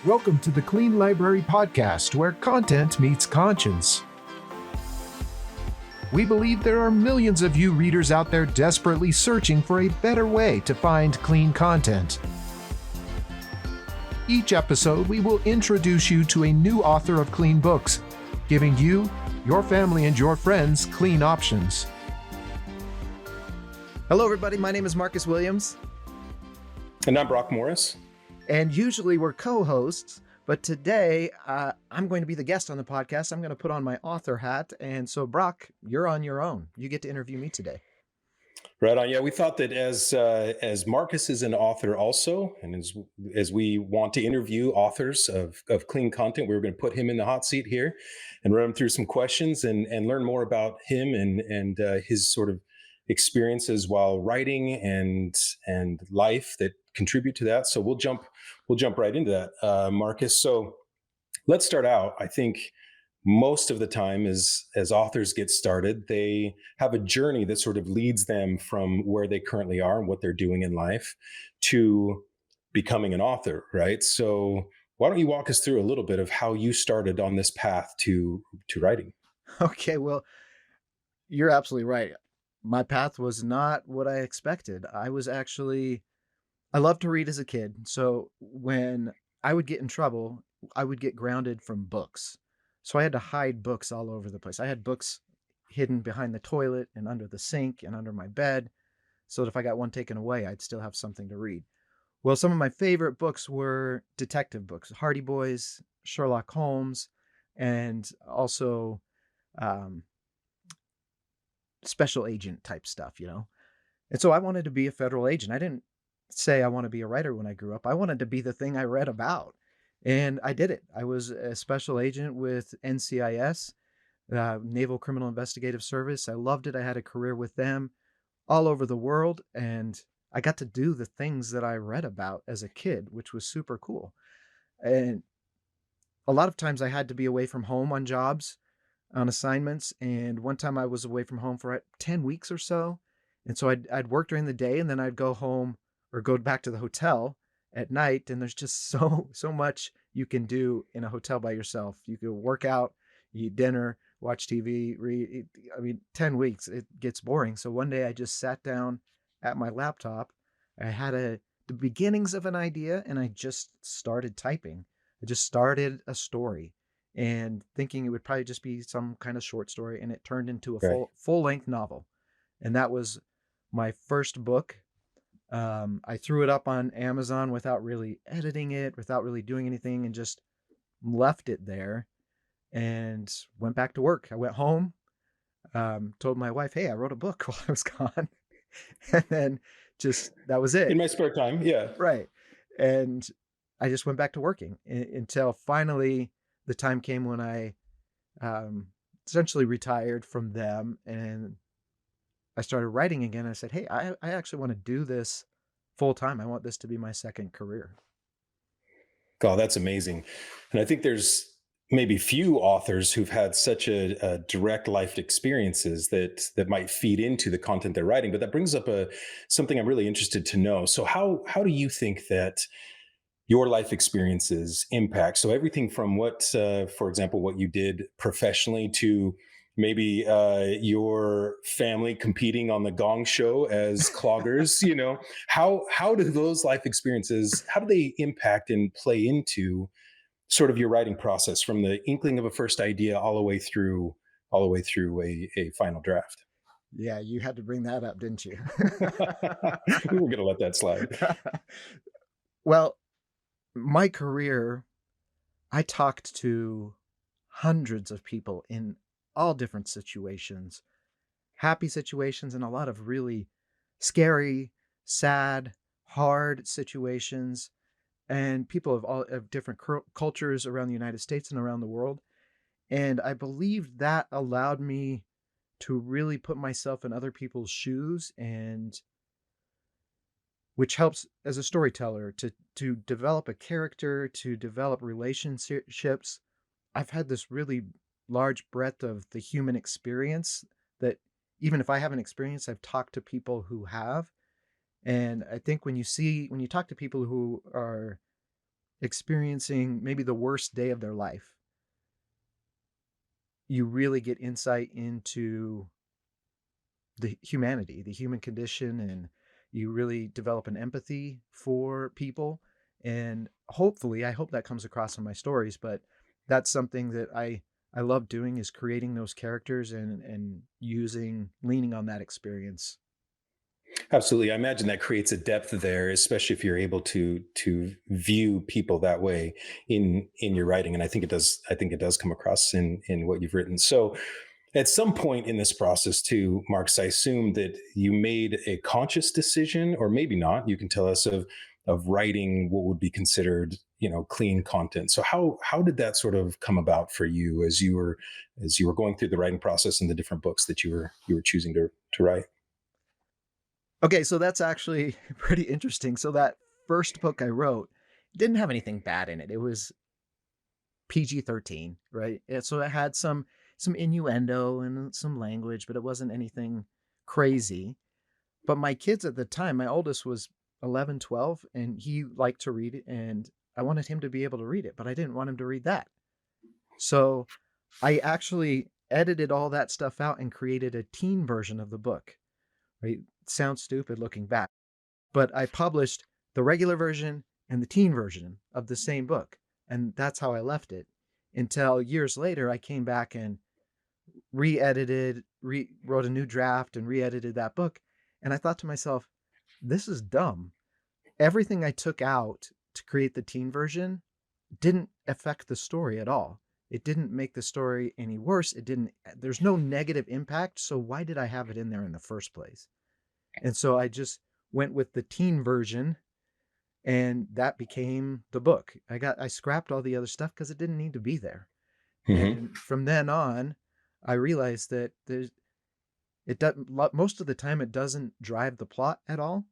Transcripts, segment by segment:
Welcome to the Clean Library Podcast, where content meets conscience. We believe there are millions of you readers out there desperately searching for a better way to find clean content. Each episode, we will introduce you to a new author of clean books, giving you, your family, and your friends clean options. Hello, everybody. My name is Marcus Williams. And I'm Brock Morris. And usually we're co-hosts, but today I'm going to be the guest on the podcast. I'm going to put on my author hat. And so, Brock, you're on your own. You get to interview me today. Right on. Yeah, we thought that as Marcus is an author also, and as we want to interview authors of clean content, we were going to put him in the hot seat here and run him through some questions and learn more about him and his sort of experiences while writing and life that contribute to that. So we'll jump right into that, Marcus. So let's start out. I think most of the time as authors get started, they have a journey that sort of leads them from where they currently are and what they're doing in life to becoming an author, right? So why don't you walk us through a little bit of how you started on this path to writing? Okay, well, you're absolutely right. My path was not what I expected. I loved to read as a kid. So when I would get in trouble, I would get grounded from books. So I had to hide books all over the place. I had books hidden behind the toilet and under the sink and under my bed, so that if I got one taken away, I'd still have something to read. Well, some of my favorite books were detective books, Hardy Boys, Sherlock Holmes, and also special agent type stuff, And so I wanted to be a federal agent. I didn't say I want to be a writer when I grew up. I wanted to be the thing I read about. And I did it. I was a special agent with NCIS, Naval Criminal Investigative Service. I loved it. I had a career with them all over the world. And I got to do the things that I read about as a kid, which was super cool. And a lot of times I had to be away from home on jobs, on assignments. And one time I was away from home for 10 weeks or so. And so I'd work during the day and then I'd go home or go back to the hotel at night. And there's just so much you can do in a hotel by yourself. You can work out, eat dinner, watch TV, read. 10 weeks, it gets boring. So one day I just sat down at my laptop. I had the beginnings of an idea and I just started typing. I just started a story and thinking it would probably just be some kind of short story, and it turned into a full-length novel. And that was my first book. I threw it up on Amazon without really editing it, without really doing anything, and just left it there and went back to work. I went home, told my wife, hey, I wrote a book while I was gone. And then that was it. In my spare time, yeah. Right. And I just went back to working until finally the time came when I essentially retired from them and I started writing again. I said, hey, I actually want to do this full time. I want this to be my second career. Oh, that's amazing. And I think there's maybe few authors who've had such a direct life experiences that might feed into the content they're writing. But that brings up something I'm really interested to know. So how do you think that your life experiences impact? So everything from what, for example, what you did professionally to maybe your family competing on the Gong Show as cloggers, how do those life experiences, how do they impact and play into sort of your writing process from the inkling of a first idea all the way through a final draft? Yeah, you had to bring that up, didn't you? We were going to let that slide. Well, my career, I talked to hundreds of people in all different situations, happy situations, and a lot of really scary, sad, hard situations, and people of different cultures around the United States and around the world. And I believe that allowed me to really put myself in other people's shoes, and which helps as a storyteller to develop a character, to develop relationships. I've had this really large breadth of the human experience that even if I haven't experienced, I've talked to people who have. And I think when you talk to people who are experiencing maybe the worst day of their life, you really get insight into the humanity, the human condition, and you really develop an empathy for people. And hopefully, I hope that comes across in my stories, but that's something that I love doing, is creating those characters and using leaning on that experience. Absolutely. I imagine that creates a depth there, especially if you're able to view people that way in your writing. And I think it does come across in what you've written. So at some point in this process too, Marcus, I assume that you made a conscious decision, or maybe not. You can tell us of writing what would be considered, clean content. So how did that sort of come about for you as you were going through the writing process and the different books that you were choosing to write? Okay, so that's actually pretty interesting. So that first book I wrote didn't have anything bad in it. It was PG-13, right? So it had some innuendo and some language, but it wasn't anything crazy. But my kids at the time, my oldest was 11, 12, and he liked to read it, and I wanted him to be able to read it, but I didn't want him to read that. So I actually edited all that stuff out and created a teen version of the book, right? Sounds stupid looking back, but I published the regular version and the teen version of the same book. And that's how I left it until years later I came back and re-edited, wrote a new draft and re-edited that book. And I thought to myself, this is dumb. Everything I took out to create the teen version didn't affect the story at all. It didn't make the story any worse. There's no negative impact. So why did I have it in there in the first place? And so I just went with the teen version, and that became the book. I scrapped all the other stuff because it didn't need to be there. Hmm. And from then on, I realized that it doesn't, most of the time it doesn't drive the plot at all.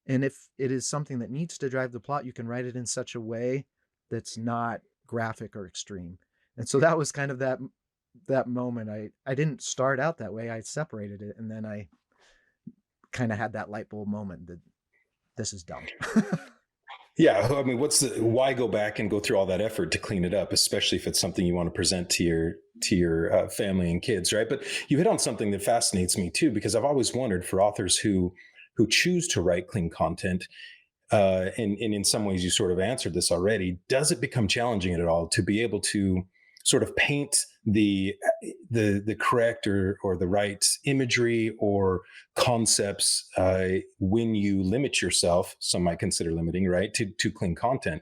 And if it is something that needs to drive the plot, you can write it in such a way that's not graphic or extreme. And so that was kind of that moment. I didn't start out that way. I separated it, and then I kind of had that light bulb moment that this is dumb. Yeah, I mean, why go back and go through all that effort to clean it up, especially if it's something you want to present to your family and kids, right? But you hit on something that fascinates me too, because I've always wondered for authors who choose to write clean content, and in some ways you sort of answered this already. Does it become challenging at all to be able to sort of paint the correct or the right imagery or concepts when you limit yourself? Some might consider limiting, right, to clean content.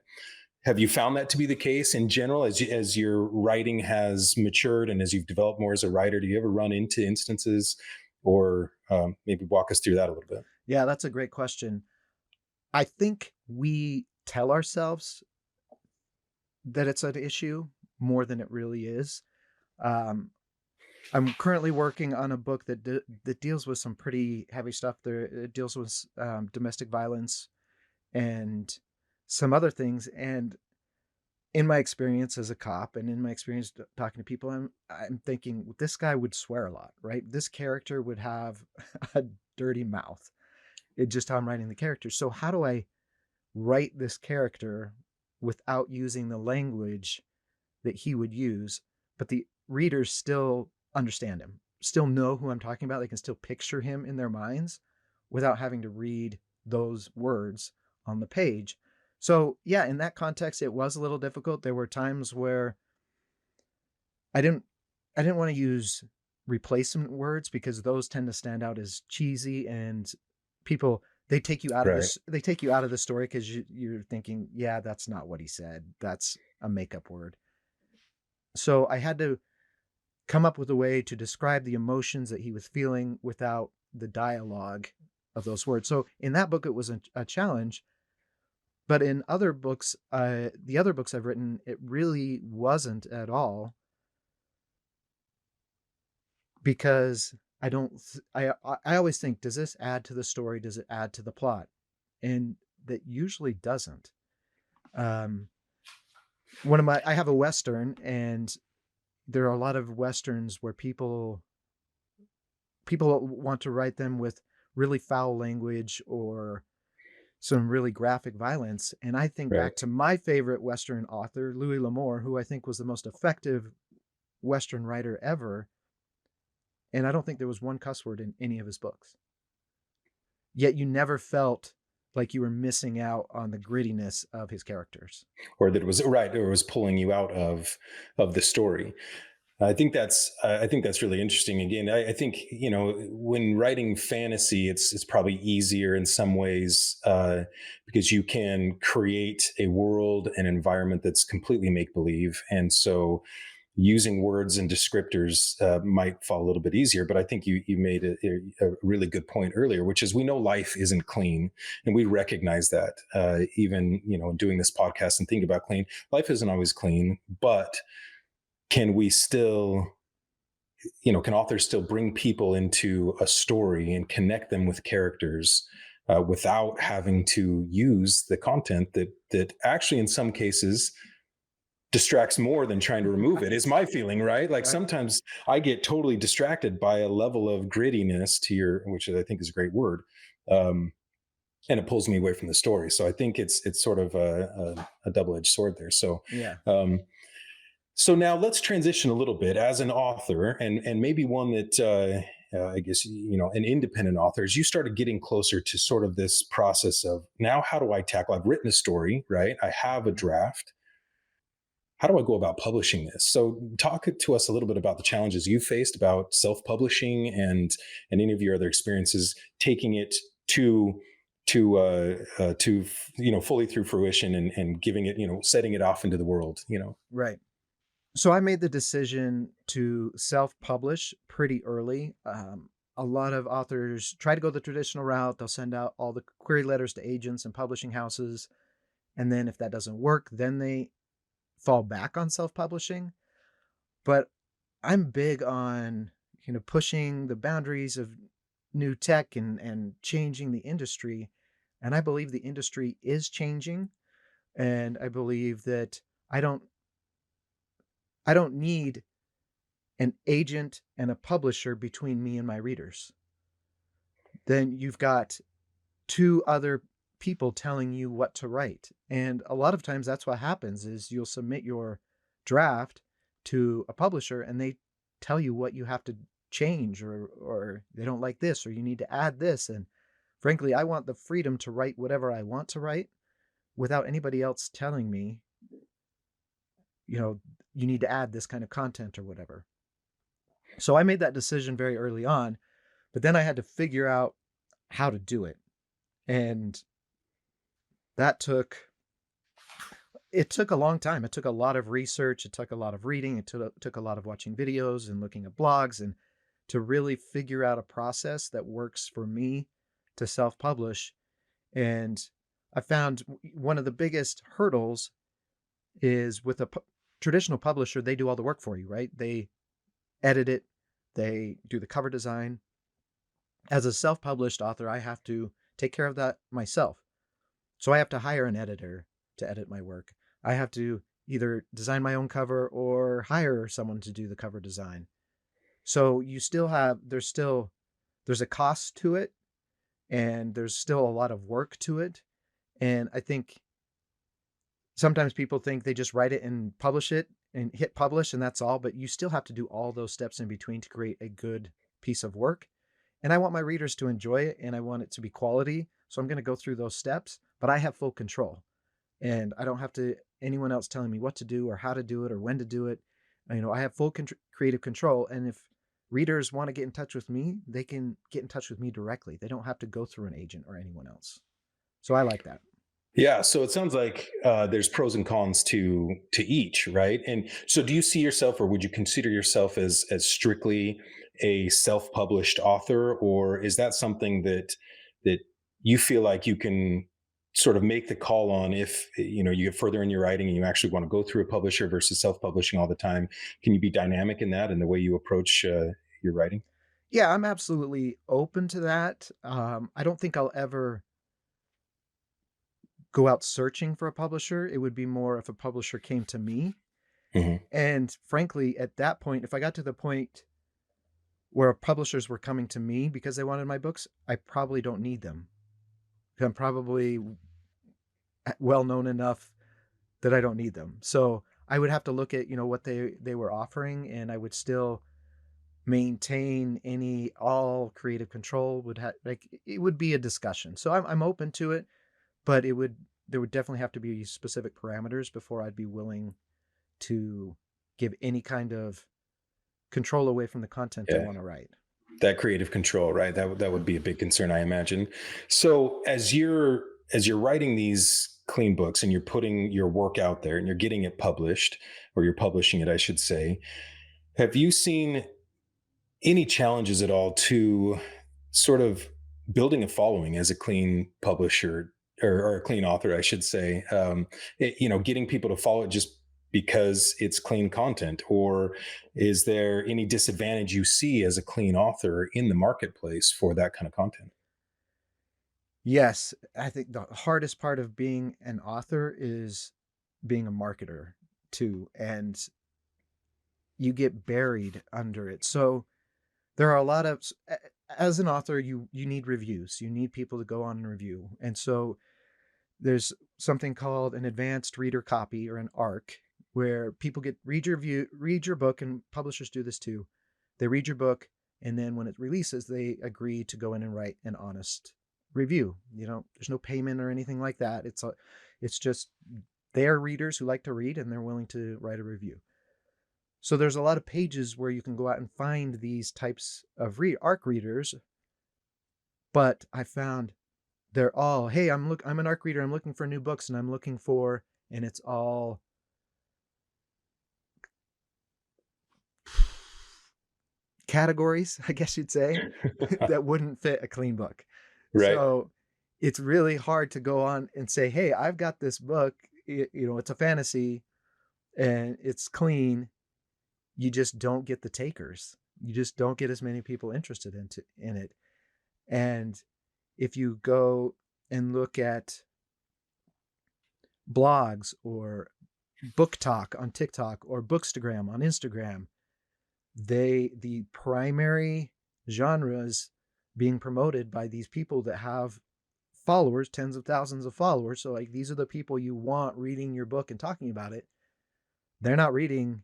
Have you found that to be the case in general as your writing has matured and as you've developed more as a writer? Do you ever run into instances, or maybe walk us through that a little bit? Yeah, that's a great question. I think we tell ourselves that it's an issue more than it really is. Um, I'm currently working on a book that deals with some pretty heavy stuff. There, it deals with domestic violence and some other things. And in my experience as a cop, and in my experience talking to people, I'm thinking this guy would swear a lot, right? This character would have a dirty mouth. It's just how I'm writing the character. So how do I write this character without using the language that he would use, but the readers still understand him, still know who I'm talking about? They can still picture him in their minds without having to read those words on the page. So yeah, in that context, it was a little difficult. There were times where I didn't I didn't want to use replacement words because those tend to stand out as cheesy, and people, Right. they take you out of the story because you're thinking, yeah, that's not what he said. That's a makeup word. So I had to come up with a way to describe the emotions that he was feeling without the dialogue of those words. So in that book, it was a challenge. But in other books, the other books I've written, it really wasn't at all, because I don't. I always think, does this add to the story? Does it add to the plot? And that usually doesn't. Um, I have a Western, and there are a lot of Westerns where people want to write them with really foul language or some really graphic violence. And I think Right. back to my favorite Western author, Louis L'Amour, who I think was the most effective Western writer ever. And I don't think there was one cuss word in any of his books. Yet you never felt like you were missing out on the grittiness of his characters. Or that it was right, or it was pulling you out of the story. I think that's really interesting. Again, I think when writing fantasy, it's probably easier in some ways because you can create a world and environment that's completely make believe, and so using words and descriptors might fall a little bit easier. But I think you made a really good point earlier, which is we know life isn't clean, and we recognize that even doing this podcast and thinking about clean, life isn't always clean, but can we still can authors still bring people into a story and connect them with characters without having to use the content that actually in some cases distracts more than trying to remove it, is my feeling, right? Like Right. sometimes I get totally distracted by a level of grittiness to your, which I think is a great word, um, and it pulls me away from the story. So I think it's sort of a double-edged sword there. So Yeah. um, so now let's transition a little bit as an author, and maybe one that I guess an independent author. As you started getting closer to sort of this process of now, how do I tackle? I've written a story, right? I have a Mhm. draft. How do I go about publishing this? So talk to us a little bit about the challenges you faced about self-publishing and any of your other experiences taking it to fully through fruition and giving it setting it off into the world. Right. So I made the decision to self-publish pretty early. A lot of authors try to go the traditional route. They'll send out all the query letters to agents and publishing houses. And then if that doesn't work, then they fall back on self-publishing. But I'm big on, pushing the boundaries of new tech and changing the industry. And I believe the industry is changing. And I believe that I don't I don't need an agent and a publisher between me and my readers. Then you've got two other people telling you what to write. And a lot of times that's what happens is you'll submit your draft to a publisher and they tell you what you have to change, or they don't like this, or you need to add this. And frankly, I want the freedom to write whatever I want to write without anybody else telling me, you know, you need to add this kind of content or whatever. So I made that decision very early on, but then I had to figure out how to do it. And that took a long time. It took a lot of research. It took a lot of reading. It took a lot of watching videos and looking at blogs and to really figure out a process that works for me to self-publish. And I found one of the biggest hurdles is with a traditional publisher, they do all the work for you, right? They edit it, they do the cover design. As a self-published author, I have to take care of that myself. So I have to hire an editor to edit my work. I have to either design my own cover or hire someone to do the cover design. So there's a cost to it and there's still a lot of work to it. And I think sometimes people think they just write it and publish it and hit publish and that's all, but you still have to do all those steps in between to create a good piece of work. And I want my readers to enjoy it and I want it to be quality. So I'm going to go through those steps, but I have full control and I don't have to anyone else telling me what to do or how to do it or when to do it. I have full creative control. And if readers want to get in touch with me, they can get in touch with me directly. They don't have to go through an agent or anyone else. So I like that. Yeah, so it sounds like there's pros and cons to each, right? And so, do you see yourself, or would you consider yourself as strictly a self-published author, or is that something that you feel like you can sort of make the call on if you get further in your writing and you actually want to go through a publisher versus self-publishing all the time? Can you be dynamic in that and the way you approach your writing? Yeah, I'm absolutely open to that. I don't think I'll ever go out searching for a publisher. It would be more if a publisher came to me. Hmm. And frankly, at that point, if I got to the point where publishers were coming to me because they wanted my books, I probably don't need them. I'm probably well known enough that I don't need them. So I would have to look at, what they were offering, and I would still maintain any all creative control. Would have, like, it would be a discussion. So I'm open to it, but there would definitely have to be specific parameters before I'd be willing to give any kind of control away from the content I Yeah. want to write. That creative control, right? That would be a big concern, I imagine. So as you're writing these clean books and you're putting your work out there and you're getting it published, or you're publishing it, I should say, have you seen any challenges at all to sort of building a following as a clean publisher, or a clean author, I should say? Getting people to follow it just because it's clean content, or is there any disadvantage you see as a clean author in the marketplace for that kind of content? Yes, I think the hardest part of being an author is being a marketer too, and you get buried under it. So there are a lot of, as an author, you need reviews. You need people to go on and review. And so there's something called an advanced reader copy, or an ARC, where people read your book, and publishers do this too. They read your book, and then when it releases, they agree to go in and write an honest review. There's no payment or anything like that. It's just they're readers who like to read, and they're willing to write a review. So there's a lot of pages where you can go out and find these types of ARC readers, but I found they're all, hey, I'm an ARC reader, I'm looking for new books, and I'm looking for, and it's all categories, I guess you'd say, that wouldn't fit a clean book. Right. So it's really hard to go on and say, hey, I've got this book, it's a fantasy and it's clean. You just don't get the takers. You just don't get as many people interested in it. And if you go and look at blogs or book talk on TikTok or Bookstagram on Instagram, the primary genres being promoted by these people that have followers, tens of thousands of followers. So like, these are the people you want reading your book and talking about it. They're not looking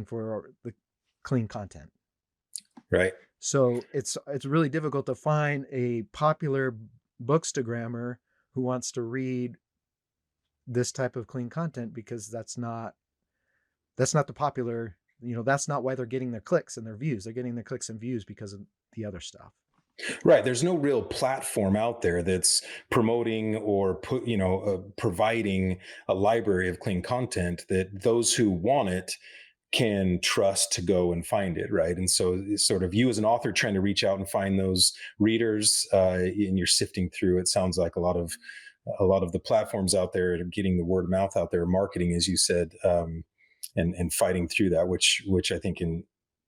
for the clean content. Right. So it's really difficult to find a popular bookstagrammer who wants to read this type of clean content, because that's not the popular, that's not why they're getting their clicks and their views. They're getting their clicks and views because of the other stuff. Right. There's no real platform out there that's promoting or providing a library of clean content that those who want it can trust to go and find it. Right. And so it's sort of you as an author trying to reach out and find those readers, and you're sifting through, it sounds like a lot of the platforms out there are getting the word of mouth out there, marketing, as you said, and fighting through that, which I think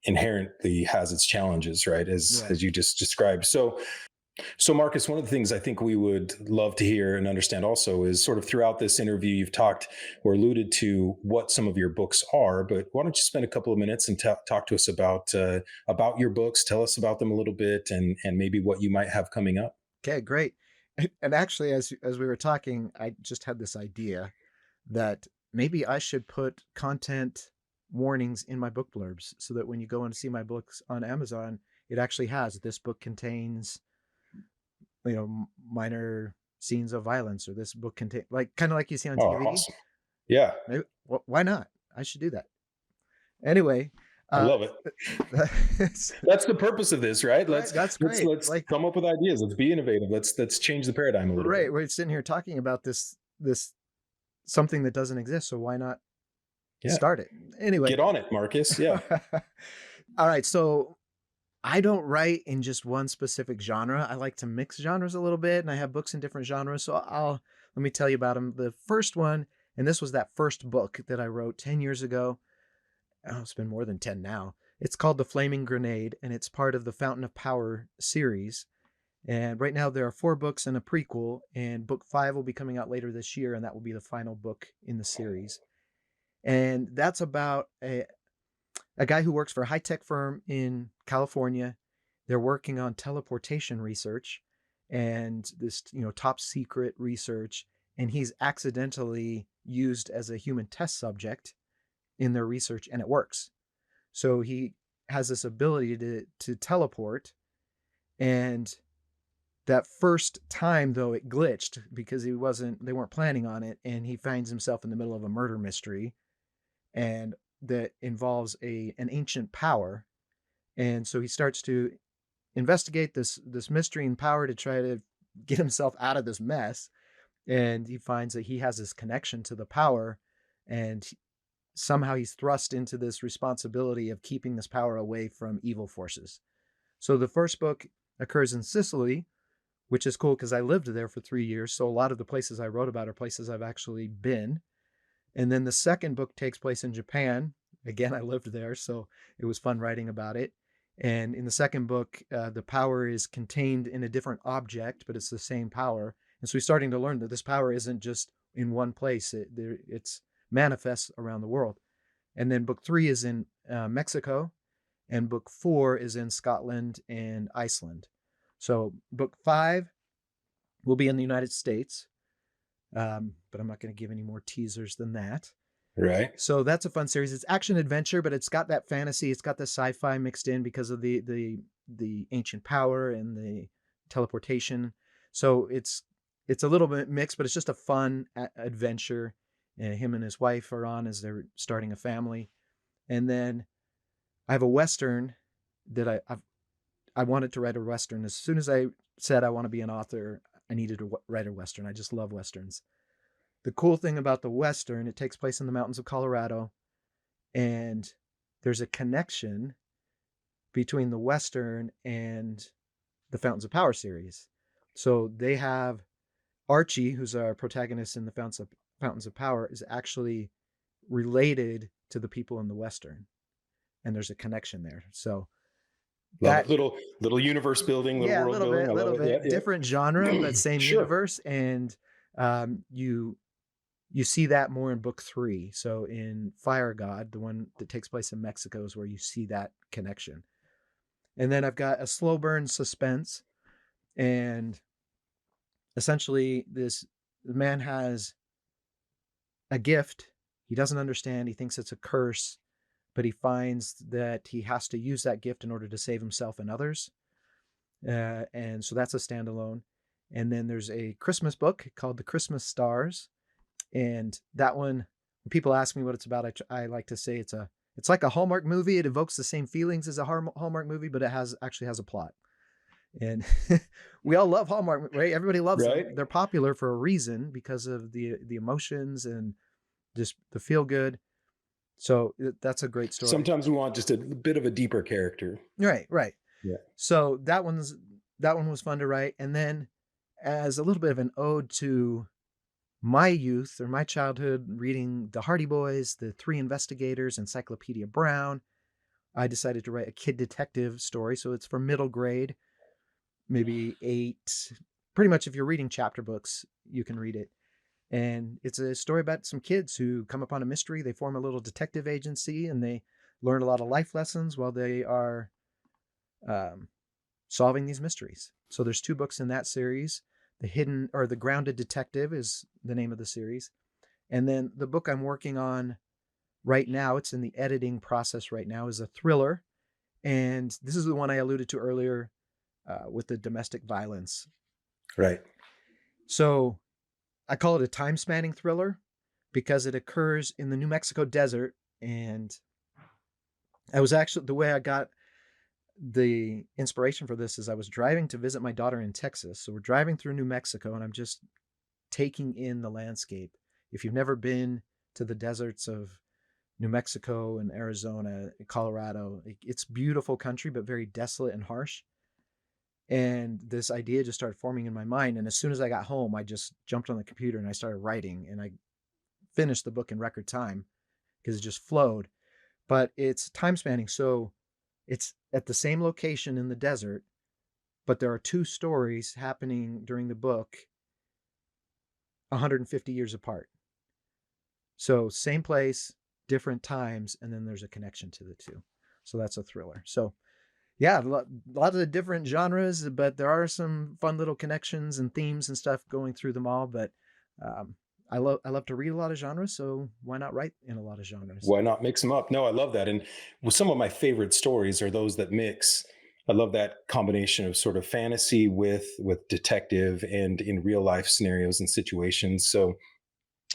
inherently has its challenges, right? As you just described. So Marcus, one of the things I think we would love to hear and understand also is, sort of throughout this interview, you've talked or alluded to what some of your books are, but why don't you spend a couple of minutes and talk to us about your books? Tell us about them a little bit, and maybe what you might have coming up. Okay, great. And actually, as we were talking, I just had this idea that maybe I should put content warnings in my book blurbs, so that when you go and see my books on Amazon, it actually has, this book contains, minor scenes of violence, or this book contains, like, kind of like you see on Oh, DVD. awesome. Yeah. Maybe, why not? I should do that. Anyway, I love it. That's the purpose of this, right? That's great. Let's come up with ideas. Let's be innovative. Let's change the paradigm a little bit. Right. We're sitting here talking about this something that doesn't exist. So why not start it? Anyway, get on it, Marcus. Yeah. All right. So I don't write in just one specific genre. I like to mix genres a little bit, and I have books in different genres. So let me tell you about them. The first one, and this was that first book that I wrote 10 years ago. Oh, it's been more than 10 now. It's called The Flaming Grenade, and it's part of the Fountain of Power series. And right now there are 4 books and a prequel, and book 5 will be coming out later this year, and that will be the final book in the series. And that's about a guy who works for a high-tech firm in California. They're working on teleportation research, and this, top secret research, and he's accidentally used as a human test subject in their research, and it works. So he has this ability to teleport, and that first time though it glitched because they weren't planning on it, and he finds himself in the middle of a murder mystery, and that involves an ancient power. And so he starts to investigate this mystery and power to try to get himself out of this mess. And he finds that he has this connection to the power, and somehow he's thrust into this responsibility of keeping this power away from evil forces. So the first book occurs in Sicily, which is cool because I lived there for 3 years. So a lot of the places I wrote about are places I've actually been. And then the second book takes place in Japan. Again, I lived there, so it was fun writing about it. And in the second book, the power is contained in a different object, but it's the same power. And so we're starting to learn that this power isn't just in one place. It's manifests around the world. And then book 3 is in Mexico, and book 4 is in Scotland and Iceland. So book 5 will be in the United States, but I'm not going to give any more teasers than that. Right. So that's a fun series. It's action adventure, but it's got that fantasy. It's got the sci-fi mixed in because of the ancient power and the teleportation. So it's a little bit mixed, but it's just a fun adventure. Him and his wife are on as they're starting a family. And then I have a Western that I wanted to write a Western. As soon as I said I want to be an author, I needed to write a Western. I just love Westerns. The cool thing about the Western, it takes place in the mountains of Colorado, and there's a connection between the Western and the Fountains of Power series. So they have Archie, who's our protagonist in the Fountains of Power, is actually related to the people in the Western, and there's a connection there. So Love it. Little universe building, little yeah, world building. a little bit. Yeah, Different genre, but same Sure. universe. And you see that more in book 3. So in Fire God, the one that takes place in Mexico, is where you see that connection. And then I've got a slow burn suspense, and essentially the man has a gift he doesn't understand. He thinks it's a curse, but he finds that he has to use that gift in order to save himself and others. And so that's a standalone. And then there's a Christmas book called The Christmas Stars. And that one, when people ask me what it's about, I like to say it's like a Hallmark movie. It evokes the same feelings as a Hallmark movie, but it actually has a plot. And we all love Hallmark, right? Everybody loves them. They're popular for a reason because of the emotions and just the feel good. So that's a great story. Sometimes we want just a bit of a deeper character. Right. Yeah. So that one was fun to write. And then as a little bit of an ode to my youth or my childhood, reading the Hardy Boys, the Three Investigators, Encyclopedia Brown, I decided to write a kid detective story. So it's for middle grade, maybe 8. Pretty much if you're reading chapter books, you can read it. And it's a story about some kids who come upon a mystery. They form a little detective agency, and they learn a lot of life lessons while they are solving these mysteries. So there's 2 books in that series. The Grounded Detective is the name of the series. And then the book I'm working on right now, it's in the editing process right now, is a thriller. And this is the one I alluded to earlier with the domestic violence. Right. So I call it a time-spanning thriller because it occurs in the New Mexico desert. And the way I got the inspiration for this is I was driving to visit my daughter in Texas. So we're driving through New Mexico, and I'm just taking in the landscape. If you've never been to the deserts of New Mexico and Arizona, Colorado, it's beautiful country, but very desolate and harsh. And this idea just started forming in my mind. And as soon as I got home, I just jumped on the computer and I started writing, and I finished the book in record time because it just flowed. But it's time spanning. So it's at the same location in the desert, but there are 2 stories happening during the book 150 years apart. So same place, different times, and then there's a connection to the 2. So that's a thriller. So Yeah, lots of different genres, but there are some fun little connections and themes and stuff going through them all. But um, I love to read a lot of genres, so why not write in a lot of genres? Why not mix them up? No, I love that. And some of my favorite stories are those that mix. I love that combination of sort of fantasy with detective and in real life scenarios and situations. So,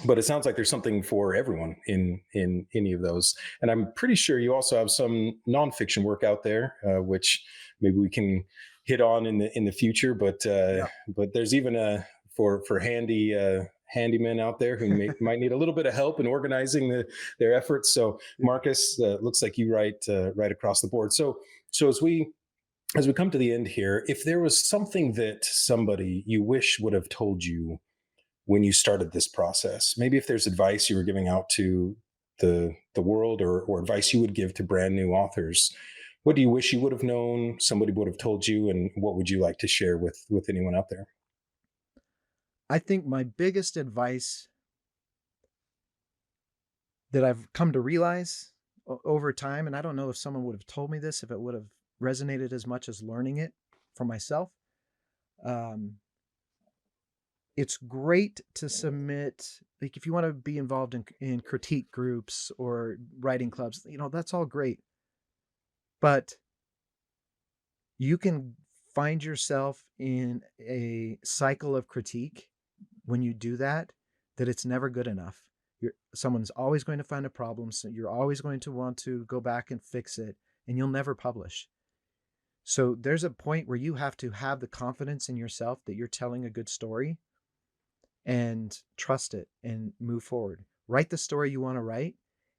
but it sounds like there's something for everyone in any of those. And I'm pretty sure you also have some nonfiction work out there, which maybe we can hit on in the future. Yeah. But there's even a for handymen out there who might need a little bit of help in organizing their efforts. So Marcus, looks like you write right across the board. So as we come to the end here, if there was something that somebody you wish would have told you when you started this process, maybe if there's advice you were giving out to the world, or advice you would give to brand new authors, what do you wish you would have known, somebody would have told you, and what would you like to share with anyone out there? I think my biggest advice that I've come to realize over time, and I don't know if someone would have told me this, if it would have resonated as much as learning it for myself. Um, it's great to submit, like if you want to be involved in critique groups or writing clubs, that's all great. But you can find yourself in a cycle of critique when you do that, that it's never good enough. Someone's always going to find a problem, so you're always going to want to go back and fix it, and you'll never publish. So there's a point where you have to have the confidence in yourself that you're telling a good story, and trust it and move forward. Write the story you want to write,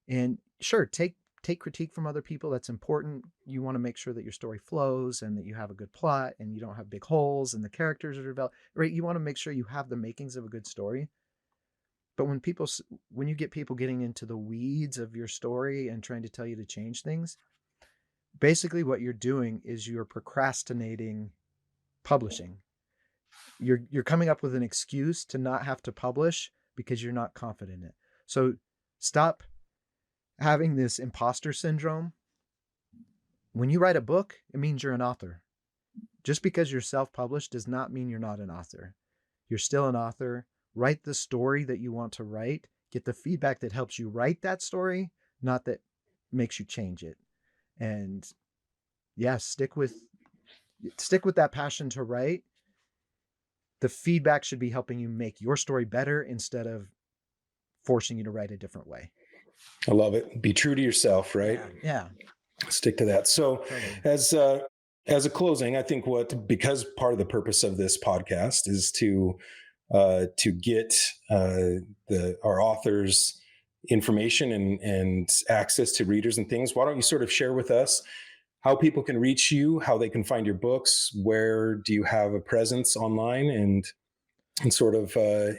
and sure, take critique from other people. That's important. You want to make sure that your story flows and that you have a good plot and you don't have big holes and the characters are developed. Right? You want to make sure you have the makings of a good story. But when you get people getting into the weeds of your story and trying to tell you to change things, basically what you're doing is you're procrastinating publishing. You're coming up with an excuse to not have to publish because you're not confident in it. So stop having this imposter syndrome. When you write a book, it means you're an author. Just because you're self-published does not mean you're not an author. You're still an author. Write the story that you want to write. Get the feedback that helps you write that story, not that makes you change it. And yeah, stick with that passion to write. The feedback should be helping you make your story better instead of forcing you to write a different way. I love it. Be true to yourself, right? Yeah. Stick to that. So, Totally. as a closing, I think because part of the purpose of this podcast is to get our authors information and access to readers and things. Why don't you sort of share with us how people can reach you, how they can find your books, where do you have a presence online, and sort of tell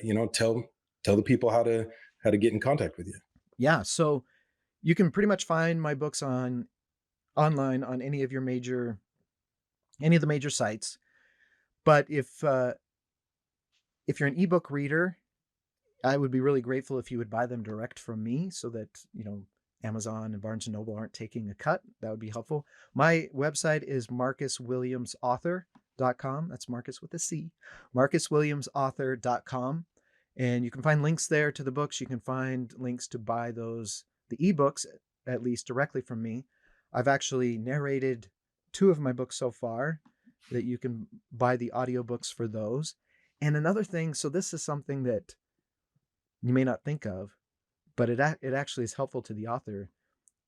the people how to get in contact with you. Yeah. So you can pretty much find my books online on any of the major sites. But if you're an ebook reader, I would be really grateful if you would buy them direct from me, so that Amazon and Barnes and Noble aren't taking a cut. That would be helpful. My website is marcuswilliamsauthor.com. That's Marcus with a C. marcuswilliamsauthor.com. And you can find links there to the books. You can find links to buy the ebooks, at least directly from me. I've actually narrated 2 of my books so far, that you can buy the audiobooks for those. And another thing, so this is something that you may not think of, but it actually is helpful to the author.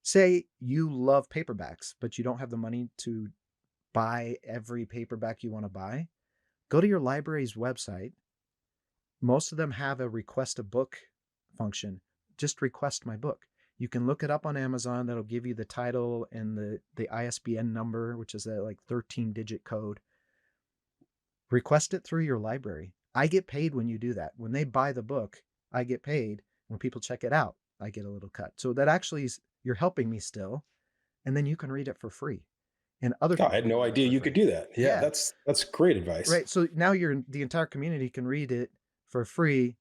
Say you love paperbacks, but you don't have the money to buy every paperback you want to buy. Go to your library's website. Most of them have a request a book function. Just request my book. You can look it up on Amazon. That'll give you the title and the ISBN number, which is a 13-digit code. Request it through your library. I get paid when you do that. When they buy the book, I get paid. When people check it out, I get a little cut. So that actually you're helping me still, and then you can read it for free. And other I had no idea you could do that. Yeah, that's great advice. Right. So now the entire community can read it for free.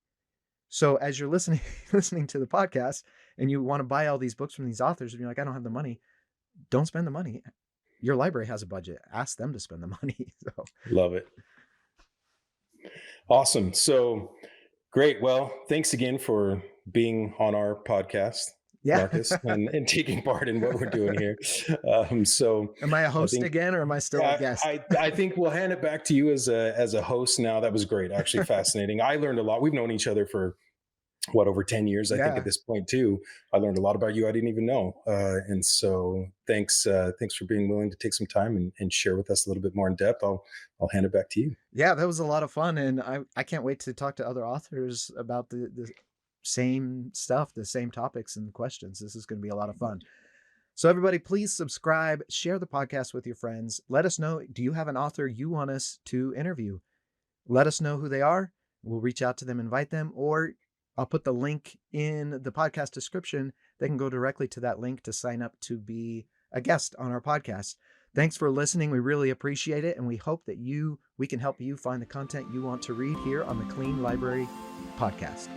So as you're listening to the podcast and you want to buy all these books from these authors and you're like, I don't have the money, don't spend the money. your library has a budget. Ask them to spend the money. So Love it. Awesome. So great. Well, thanks again for being on our podcast, yeah. Marcus, and taking part in what we're doing here. So Am I a I host think again, or am I still a guest? I think we'll hand it back to you as a host now. That was great. Actually fascinating. I learned a lot. We've known each other for over 10 years, I think, Yeah. at this point too. I learned a lot about you I didn't even know. And so thanks for being willing to take some time and share with us a little bit more in depth. I'll hand it back to you. Yeah, that was a lot of fun. And I can't wait to talk to other authors about the same stuff, the same topics and questions. This is going to be a lot of fun. So everybody, please subscribe, share the podcast with your friends. Let us know, do you have an author you want us to interview? Let us know who they are. We'll reach out to them, invite them, or I'll put the link in the podcast description. They can go directly to that link to sign up to be a guest on our podcast. Thanks for listening. We really appreciate it. And we hope that we can help you find the content you want to read here on the Clean Library podcast.